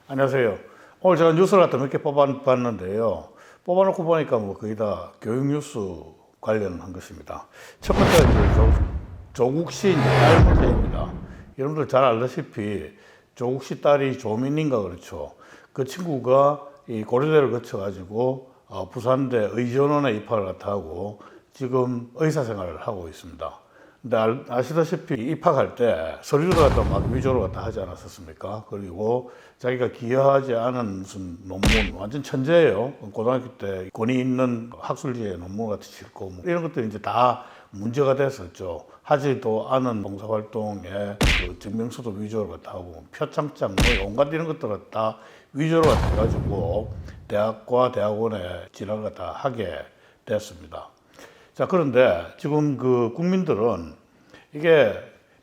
안녕하세요. 오늘 제가 뉴스를 갖다 몇 개 뽑아봤는데요. 뽑아놓고 보니까 뭐 거의 다 교육 뉴스 관련한 것입니다. 첫 번째가 이제 조국 씨 딸 문제입니다. 여러분들 잘 알다시피 조국 씨 딸이 조민인가 그렇죠. 그 친구가 이 고려대를 거쳐가지고 부산대 의전원에 입학을 갖다 하고 지금 의사 생활을 하고 있습니다. 근데 아시다시피 입학할 때 서류를 갖다 막 위조를 갖다 하지 않았었습니까? 그리고 자기가 기여하지 않은 무슨 논문, 완전 천재예요. 고등학교 때 권위 있는 학술지에 논문 같이 싣고 뭐 이런 것들이 이제 다 문제가 됐었죠. 하지도 않은 봉사활동에 그 증명서도 위조를 갖다 하고 표창장 뭐 온갖 이런 것들을 다 위조를 갖다 해가지고 대학과 대학원에 진학을 갖다 하게 됐습니다. 자, 그런데 지금 그 국민들은 이게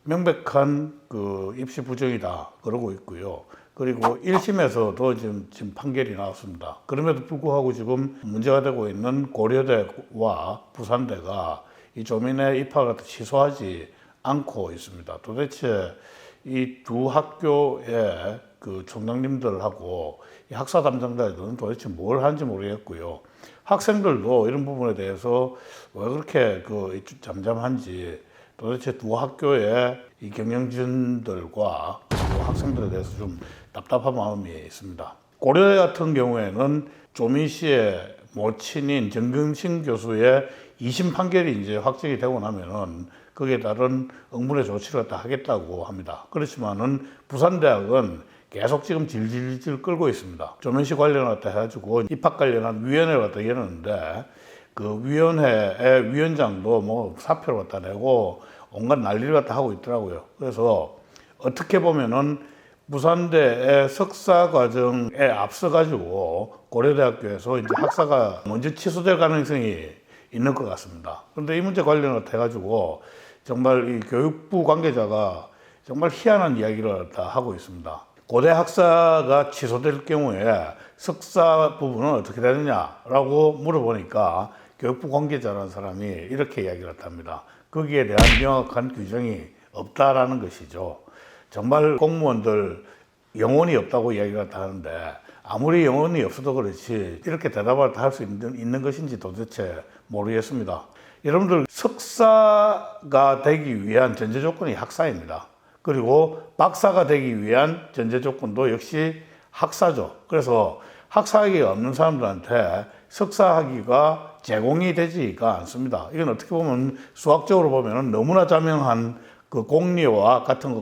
명백한 그 입시 부정이다 그러고 있고요. 그리고 1심에서도 지금 판결이 나왔습니다. 그럼에도 불구하고 지금 문제가 되고 있는 고려대와 부산대가 이 조민의 입학을 취소하지 않고 있습니다. 도대체 이 두 학교의 그 총장님들하고 이 학사 담당자들은 도대체 뭘 하는지 모르겠고요. 학생들도 이런 부분에 대해서 왜 그렇게 그 잠잠한지 도대체 두 학교의 이 경영진들과 그 학생들에 대해서 좀 답답한 마음이 있습니다. 고려대 같은 경우에는 조민 씨의 모친인 정경심 교수의 2심 판결이 이제 확정이 되고 나면은 거기에 따른 응분의 조치를 다 하겠다고 합니다. 그렇지만은 부산대학은 계속 지금 질질질 끌고 있습니다. 조민 씨 관련했다 해가지고 입학 관련한 위원회를 갖다 열었는데 그 위원회의 위원장도 뭐 사표를 갖다 내고 온갖 난리를 갖다 하고 있더라고요. 그래서 어떻게 보면은 부산대의 석사 과정에 앞서가지고 고려대학교에서 이제 학사가 먼저 취소될 가능성이 있는 것 같습니다. 그런데 이 문제 관련해가지고 정말 이 교육부 관계자가 정말 희한한 이야기를 다 하고 있습니다. 고대 학사가 취소될 경우에 석사 부분은 어떻게 되느냐라고 물어보니까 교육부 관계자라는 사람이 이렇게 이야기를 합니다. 거기에 대한 명확한 규정이 없다라는 것이죠. 정말 공무원들 영혼이 없다고 이야기를 하는데 아무리 영혼이 없어도 그렇지 이렇게 대답을 할 수 있는 것인지 도대체 모르겠습니다. 여러분들 석사가 되기 위한 전제 조건이 학사입니다. 그리고 박사가 되기 위한 전제 조건도 역시 학사죠. 그래서 학사학위가 없는 사람들한테 석사학위가 제공이 되지가 않습니다. 이건 어떻게 보면 수학적으로 보면 너무나 자명한 그 공리와 같은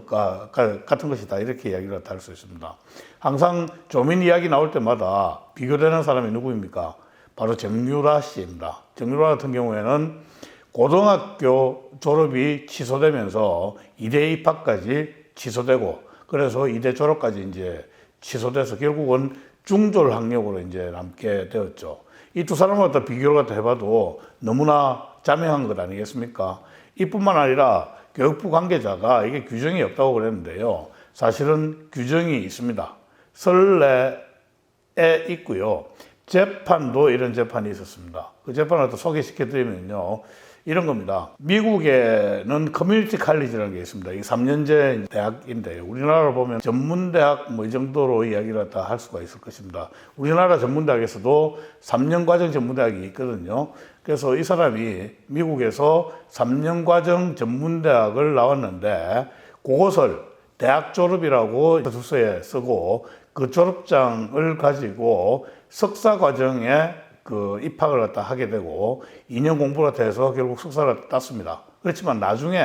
것이다. 이렇게 이야기를 할 수 있습니다. 항상 조민 이야기 나올 때마다 비교되는 사람이 누구입니까? 바로 정유라 씨입니다. 정유라 같은 경우에는 고등학교 졸업이 취소되면서 이대 입학까지 취소되고 그래서 이대 졸업까지 이제 취소돼서 결국은 중졸 학력으로 이제 남게 되었죠. 이 두 사람을 갖다 비교를 갖다 해봐도 너무나 자명한 것 아니겠습니까? 이뿐만 아니라 교육부 관계자가 이게 규정이 없다고 그랬는데요. 사실은 규정이 있습니다. 선례에 있고요. 재판도 이런 재판이 있었습니다. 그 재판을 또 소개시켜 드리면요. 이런 겁니다. 미국에는 커뮤니티 칼리지라는 게 있습니다. 이게 3년제 대학인데요. 우리나라로 보면 전문대학 뭐 이 정도로 이야기를 다 할 수가 있을 것입니다. 우리나라 전문대학에서도 3년 과정 전문대학이 있거든요. 그래서 이 사람이 미국에서 3년 과정 전문대학을 나왔는데 그것을 대학 졸업이라고 주소에 쓰고 그 졸업장을 가지고 석사 과정에 그 입학을 갖다 하게 되고 2년 공부를 해서 결국 석사를 땄습니다. 그렇지만 나중에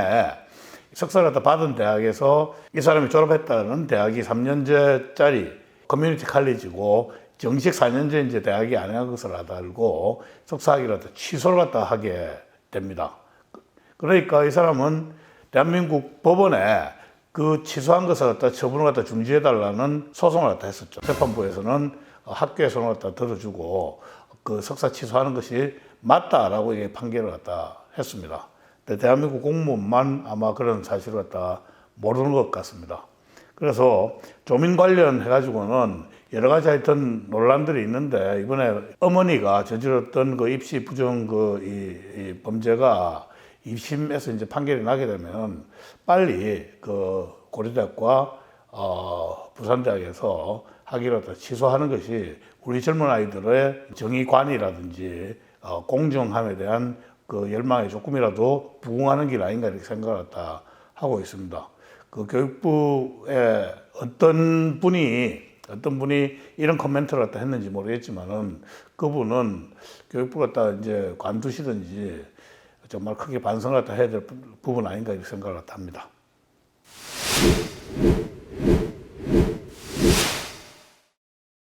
석사를 갖다 받은 대학에서 이 사람이 졸업했다는 대학이 3년제짜리 커뮤니티 칼리지고 정식 4년제 이제 대학이 아닌 것을 알고 석사학위를 갖다 취소를 갖다 하게 됩니다. 그러니까 이 사람은 대한민국 법원에 그 취소한 것을 갖다 처분을 갖다 중지해달라는 소송을 갖다 했었죠. 재판부에서는 학교의 손을 갖다 들어주고 그 석사 취소하는 것이 맞다라고 판결을 갖다 했습니다. 근데 대한민국 공무원만 아마 그런 사실을 갖다 모르는 것 같습니다. 그래서 조민 관련해가지고는 여러 가지 하여튼 논란들이 있는데 이번에 어머니가 저질렀던 그 입시 부정 이 범죄가 2심에서 이제 판결이 나게 되면 빨리 그 고려대학과 부산대학에서 학위를 다 취소하는 것이 우리 젊은 아이들의 정의관이라든지 공정함에 대한 그 열망에 조금이라도 부응하는 길 아닌가 이렇게 생각을 다 하고 있습니다. 그 교육부에 어떤 분이 이런 코멘트를 갖다 했는지 모르겠지만은 그분은 교육부 갖다 이제 관두시든지 정말 크게 반성을 갖다 해야 될 부분 아닌가 이렇게 생각을 합니다.